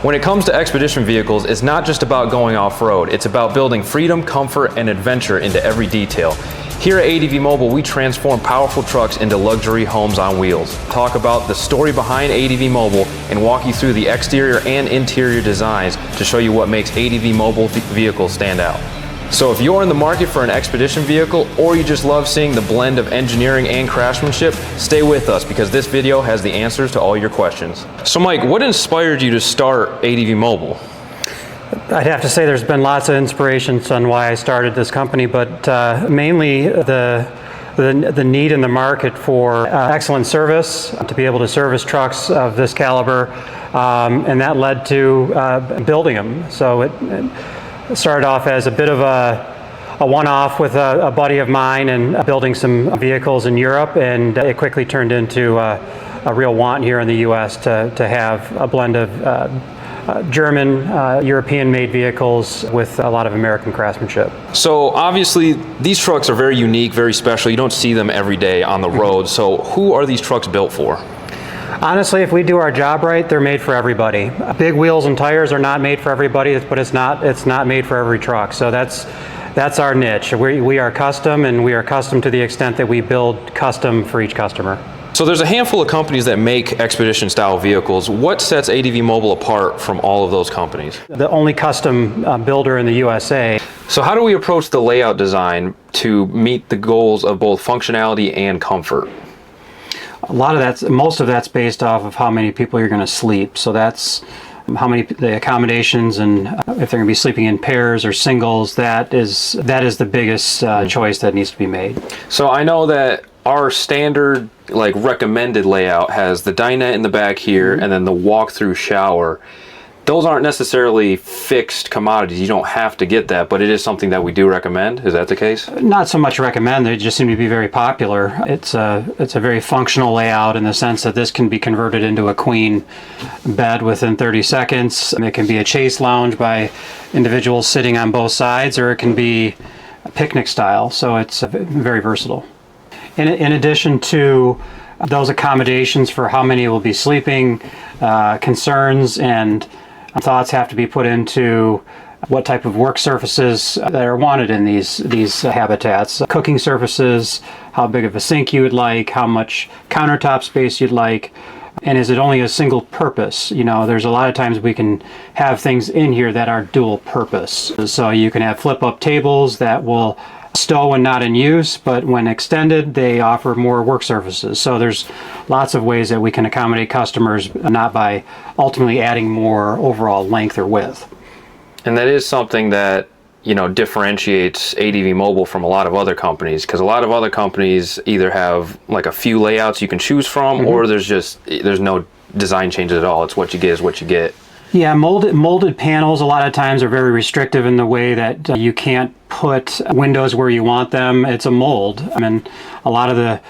When it comes to expedition vehicles, it's not just about going off-road. It's about building freedom, comfort, and adventure into every detail. Here at ADV Mobile, we transform powerful trucks into luxury homes on wheels. Talk about the story behind ADV Mobile and walk you through the exterior and interior designs to show you what makes ADV Mobile vehicles stand out. So if you're in the market for an expedition vehicle, or you just love seeing the blend of engineering and craftsmanship, stay with us because this video has the answers to all your questions. So Mike, what inspired you to start ADV Mobile? I'd have to say there's been lots of inspirations on why I started this company, but mainly the need in the market for excellent service, to be able to service trucks of this caliber, and that led to building them. So it started off as a bit of a one-off with a buddy of mine and building some vehicles in Europe, and it quickly turned into a real want here in the U.S. to have a blend of German, European-made vehicles with a lot of American craftsmanship. So obviously these trucks are very unique, very special. You don't see them every day on the road. So who are these trucks built for? Honestly, if we do our job right, they're made for everybody. Big wheels and tires are not made for everybody, but it's not made for every truck. So that's our niche. We are custom, and we are custom to the extent that we build custom for each customer. So there's a handful of companies that make expedition style vehicles. What sets ADV Mobile apart from all of those companies? The only custom builder in the USA. So how do we approach the layout design to meet the goals of both functionality and comfort? Most of that's based off of how many people you're going to sleep. So that's how many the accommodations, and if they're going to be sleeping in pairs or singles. That is the biggest choice that needs to be made. So I know that our standard recommended layout has the dinette in the back here, and then the walk-through shower. Those aren't necessarily fixed commodities. You don't have to get that, but it is something that we do recommend. Is that the case? Not so much recommend. They just seem to be very popular. It's a very functional layout in the sense that this can be converted into a queen bed within 30 seconds. It can be a chase lounge by individuals sitting on both sides, or it can be a picnic style. So it's very versatile. In addition to those accommodations for how many will be sleeping, concerns and thoughts have to be put into what type of work surfaces that are wanted in these habitats. Cooking surfaces, how big of a sink you would like, how much countertop space you'd like, and is it only a single purpose? You know, there's a lot of times we can have things in here that are dual purpose. So you can have flip-up tables that will stow when not in use, but when extended, they offer more work surfaces. So there's lots of ways that we can accommodate customers, not by ultimately adding more overall length or width. And that is something that, differentiates ADV Mobile from a lot of other companies, because a lot of other companies either have a few layouts you can choose from, or there's no design changes at all. It's what you get is what you get. Yeah, molded panels a lot of times are very restrictive in the way that you can't put windows where you want them. It's a mold. I mean, a lot of the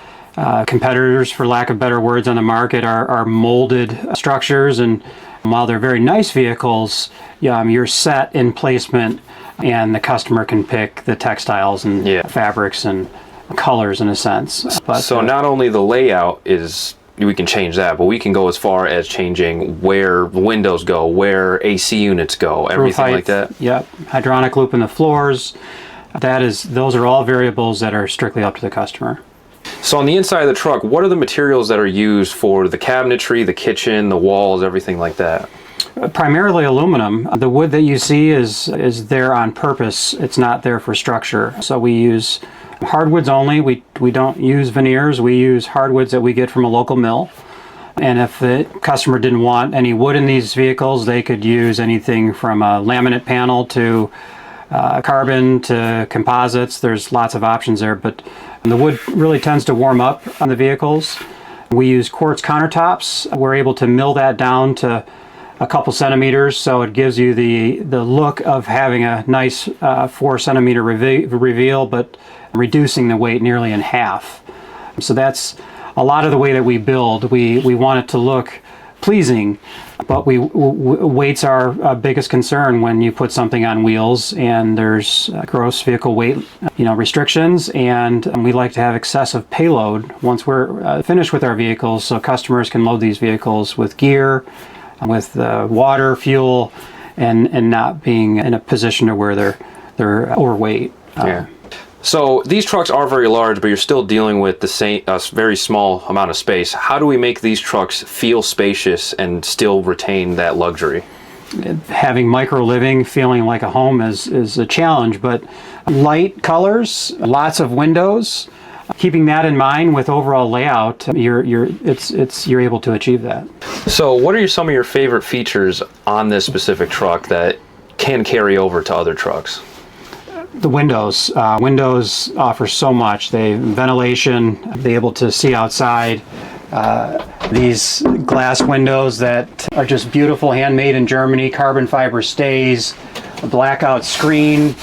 competitors, for lack of better words, on the market are molded structures, and while they're very nice vehicles, you're set in placement, and the customer can pick the textiles and fabrics and colors in a sense. But, so not only the layout we can change that, but we can go as far as changing where windows go, where AC units go, everything like that. Yep, hydronic loop in the floors. Those are all variables that are strictly up to the customer. So on the inside of the truck, what are the materials that are used for the cabinetry, the kitchen, the walls, everything like that? Primarily aluminum. The wood that you see is there on purpose. It's not there for structure. So we use hardwoods only. We don't use veneers. We use hardwoods that we get from a local mill. And if the customer didn't want any wood in these vehicles, they could use anything from a laminate panel to carbon to composites. There's lots of options there, but the wood really tends to warm up on the vehicles. We use quartz countertops. We're able to mill that down to a couple centimeters, so it gives you the look of having a nice 4 centimeter reveal, but reducing the weight nearly in half. So that's a lot of the way that we build. We want it to look pleasing, but weights are our biggest concern when you put something on wheels, and there's gross vehicle weight restrictions, and we like to have excessive payload once we're finished with our vehicles, so customers can load these vehicles with gear, with water, fuel, and not being in a position to where they're overweight. Yeah. So these trucks are very large, but you're still dealing with the same very small amount of space. How do we make these trucks feel spacious and still retain that luxury? Having micro living, feeling like a home is a challenge, but light colors, lots of windows, keeping that in mind with overall layout, you're able to achieve that. So what are some of your favorite features on this specific truck that can carry over to other trucks? The windows. Windows offer so much. Ventilation, they're able to see outside. These glass windows that are just beautiful, handmade in Germany, carbon fiber stays, a blackout screen,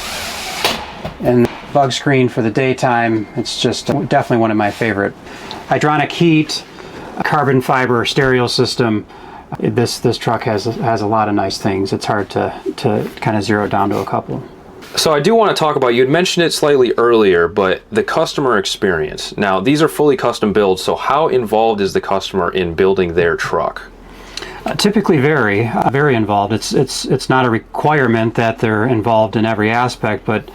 and bug screen for the daytime. It's just definitely one of my favorite. Hydronic heat, carbon fiber stereo system. This truck has a lot of nice things. It's hard to kind of zero down to a couple. So I do want to talk about, you had mentioned it slightly earlier, but the customer experience. Now, these are fully custom builds, so how involved is the customer in building their truck? Typically very involved. It's not a requirement that they're involved in every aspect, but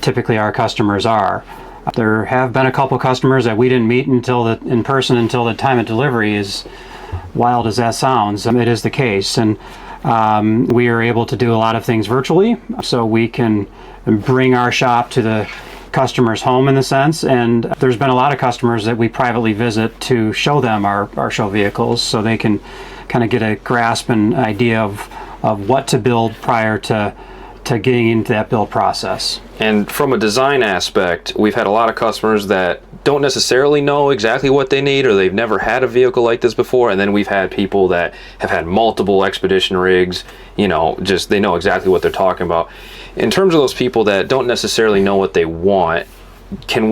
typically our customers are. There have been a couple customers that we didn't meet in person until the time of delivery. As wild as that sounds, it is the case. And we are able to do a lot of things virtually, so we can bring our shop to the customer's home in the sense, and there's been a lot of customers that we privately visit to show them our show vehicles so they can kind of get a grasp and idea of what to build prior to getting into that build process. And from a design aspect, we've had a lot of customers that don't necessarily know exactly what they need, or they've never had a vehicle like this before, and then we've had people that have had multiple expedition rigs, just they know exactly what they're talking about. In terms of those people that don't necessarily know what they want, do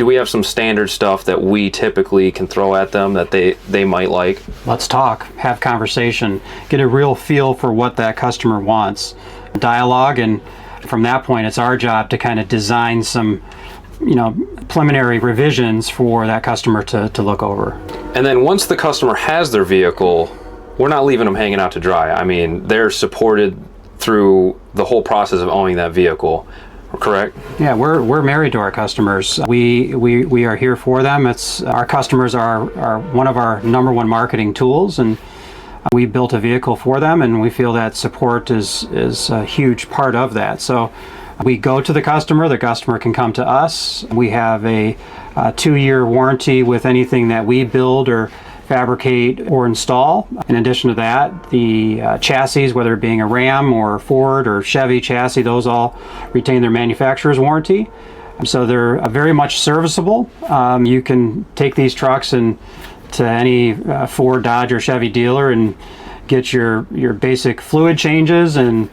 we have some standard stuff that we typically can throw at them that they might like? Let's talk, have conversation, get a real feel for what that customer wants, dialogue, and from that point it's our job to kind of design some preliminary revisions for that customer to look over. And then once the customer has their vehicle, we're not leaving them hanging out to dry. I mean, they're supported through the whole process of owning that vehicle, correct? Yeah, we're married to our customers. We are here for them. Our customers are one of our number one marketing tools, and we built a vehicle for them, and we feel that support is a huge part of that. So we go to the customer can come to us. We have a 2-year warranty with anything that we build or fabricate or install. In addition to that, the chassis, whether it being a Ram or Ford or Chevy chassis, those all retain their manufacturer's warranty. So they're very much serviceable. You can take these trucks to any Ford, Dodge, or Chevy dealer and get your basic fluid changes and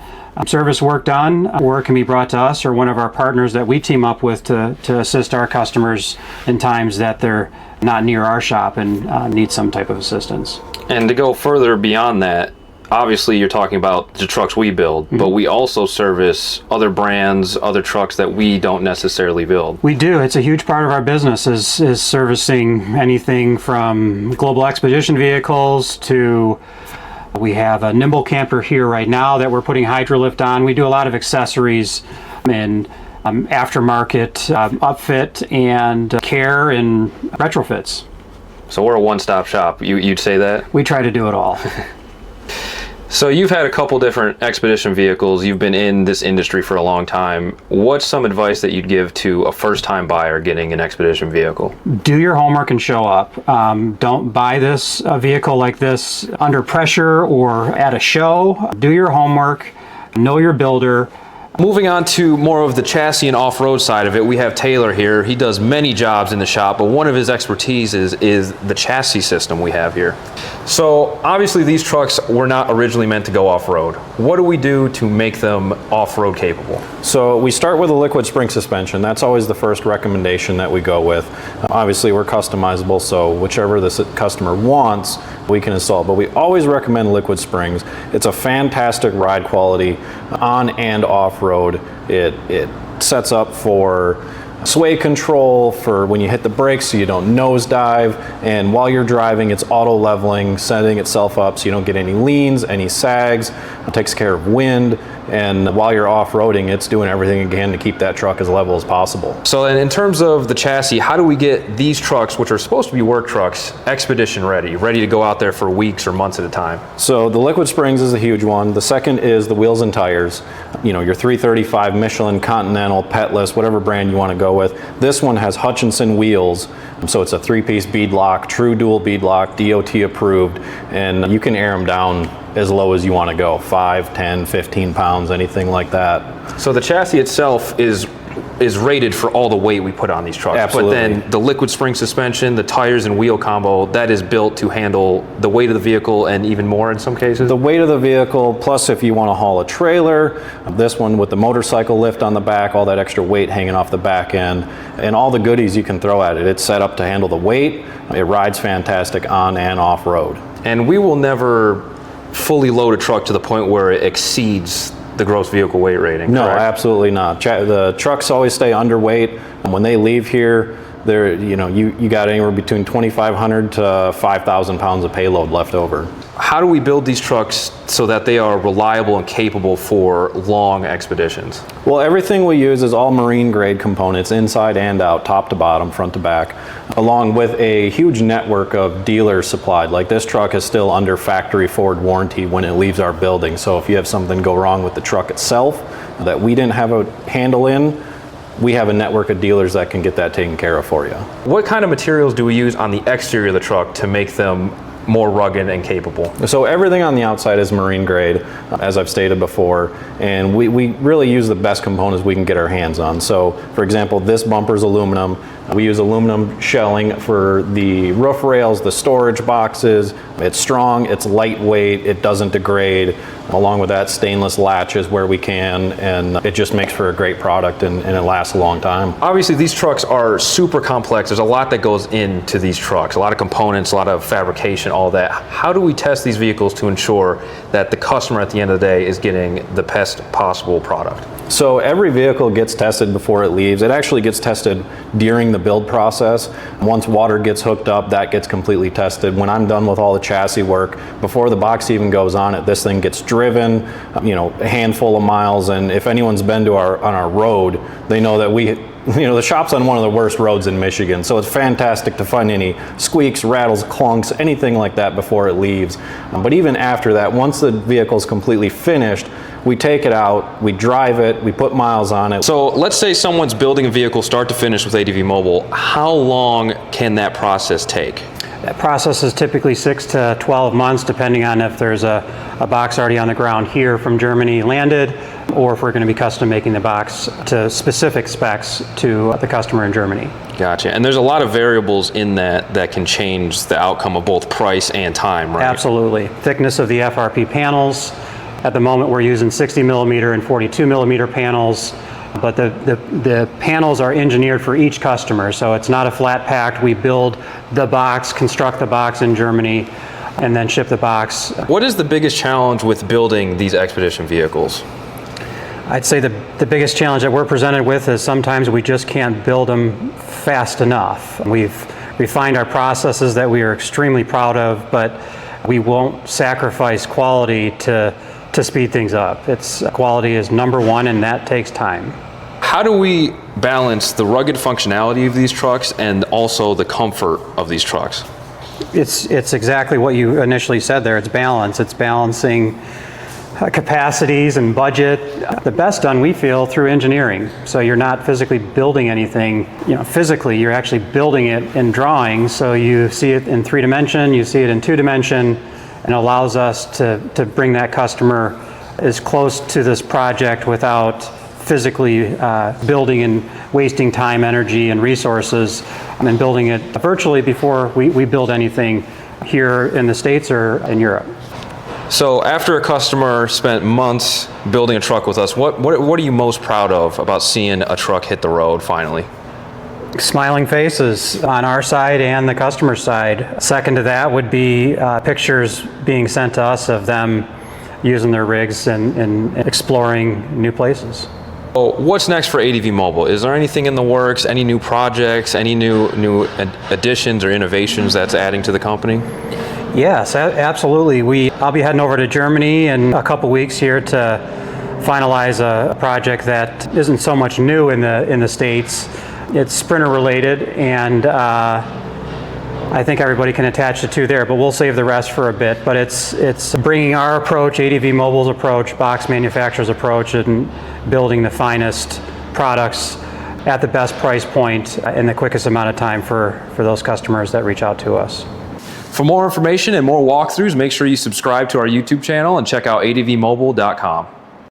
service work done, or it can be brought to us or one of our partners that we team up with to assist our customers in times that they're not near our shop and need some type of assistance. And to go further beyond that, obviously you're talking about the trucks we build, but we also service other brands, other trucks that we don't necessarily build. We do. It's a huge part of our business is servicing anything from global expedition vehicles to, we have a Nimble camper here right now that we're putting Hydrolift on. We do a lot of accessories and aftermarket upfit and care and retrofits. So we're a one-stop shop. You'd say that? We try to do it all. So you've had a couple different expedition vehicles. You've been in this industry for a long time. What's some advice that you'd give to a first-time buyer getting an expedition vehicle? Do your homework and show up. Don't buy a vehicle like this under pressure or at a show. Do your homework. Know your builder. Moving on to more of the chassis and off-road side of it, we have Taylor here. He does many jobs in the shop, but one of his expertise is the chassis system we have here. So obviously these trucks were not originally meant to go off-road. What do we do to make them off-road capable? So we start with a liquid spring suspension. That's always the first recommendation that we go with. Obviously we're customizable, so whichever the customer wants, we can install. But we always recommend liquid springs. It's a fantastic ride quality on and off-road. It sets up for sway control for when you hit the brakes so you don't nosedive, and while you're driving it's auto leveling, setting itself up so you don't get any leans, any sags. It takes care of wind, and while you're off-roading it's doing everything it can to keep that truck as level as possible. So in terms of the chassis, how do we get these trucks, which are supposed to be work trucks, expedition ready to go out there for weeks or months at a time? So the liquid springs is a huge one. The second is the wheels and tires. You know, your 335 Michelin, Continental, Petless, whatever brand you want to go with. This one has Hutchinson wheels, so it's a 3-piece beadlock, true dual beadlock, DOT approved, and you can air them down as low as you want to go, 5, 10, 15 pounds, anything like that. So the chassis itself is rated for all the weight we put on these trucks. Absolutely. But then the liquid spring suspension, the tires and wheel combo, that is built to handle the weight of the vehicle and even more in some cases? The weight of the vehicle, plus if you want to haul a trailer, this one with the motorcycle lift on the back, all that extra weight hanging off the back end, and all the goodies you can throw at it. It's set up to handle the weight. It rides fantastic on and off road. And we will never fully load a truck to the point where it exceeds the gross vehicle weight rating, No, correct? absolutely not. The trucks always stay underweight. And when they leave here, they're, you got anywhere between 2,500 to 5,000 pounds of payload left over. How do we build these trucks so that they are reliable and capable for long expeditions? Well, everything we use is all marine grade components, inside and out, top to bottom, front to back, along with a huge network of dealers supplied. Like this truck is still under factory Ford warranty when it leaves our building. So if you have something go wrong with the truck itself that we didn't have a handle in, we have a network of dealers that can get that taken care of for you. What kind of materials do we use on the exterior of the truck to make them more rugged and capable? So everything on the outside is marine grade, as I've stated before, and we really use the best components we can get our hands on. So for example, this bumper is aluminum. We use aluminum shelling for the roof rails, the storage boxes. It's strong, it's lightweight, it doesn't degrade. Along with that, stainless latches where we can, and it just makes for a great product, and it lasts a long time. Obviously, these trucks are super complex. There's a lot that goes into these trucks, a lot of components, a lot of fabrication, all that. How do we test these vehicles to ensure that the customer at the end of the day is getting the best possible product? So every vehicle gets tested before it leaves. It actually gets tested during the build process. Once water gets hooked up, that gets completely tested. When I'm done with all the chassis work, before the box even goes on it, this thing gets driven, a handful of miles. And if anyone's been to on our road, they know that the shop's on one of the worst roads in Michigan, so it's fantastic to find any squeaks, rattles, clunks, anything like that before it leaves. But even after that, once the vehicle's completely finished, we take it out, we drive it, we put miles on it. So let's say someone's building a vehicle start to finish with ADV Mobile. How long can that process take? That process is typically 6 to 12 months, depending on if there's a box already on the ground here from Germany landed, or if we're going to be custom making the box to specific specs to the customer in Germany. Gotcha. And there's a lot of variables in that can change the outcome of both price and time, right? Absolutely. Thickness of the FRP panels. At the moment, we're using 60 millimeter and 42 millimeter panels. But the panels are engineered for each customer, so it's not a flat pack. We build the box, construct the box in Germany, and then ship the box. What is the biggest challenge with building these expedition vehicles? I'd say the biggest challenge that we're presented with is sometimes we just can't build them fast enough. We've refined our processes that we are extremely proud of, but we won't sacrifice quality to speed things up. Quality is number one, and that takes time. How do we balance the rugged functionality of these trucks and also the comfort of these trucks? It's exactly what you initially said there. It's balance. It's balancing capacities and budget. The best done, we feel, through engineering. So you're not physically building anything, physically, you're actually building it in drawings. So you see it in 3 dimension, you see it in 2 dimension, and allows us to bring that customer as close to this project without physically building and wasting time, energy, and resources, and building it virtually before we build anything here in the States or in Europe. So after a customer spent months building a truck with us, what are you most proud of about seeing a truck hit the road finally? Smiling faces on our side and the customer side. Second to that would be pictures being sent to us of them using their rigs and exploring new places. Oh, what's next for ADV Mobile? Is there anything in the works, any new projects, any new additions or innovations that's adding to the company? Yes, absolutely. I'll be heading over to Germany in a couple weeks here to finalize a project that isn't so much new in the States. It's Sprinter related, and I think everybody can attach the two there, but we'll save the rest for a bit. But it's bringing our approach, ADV Mobile's approach, box manufacturer's approach, and building the finest products at the best price point in the quickest amount of time for those customers that reach out to us. For more information and more walkthroughs, make sure you subscribe to our YouTube channel and check out advmobile.com.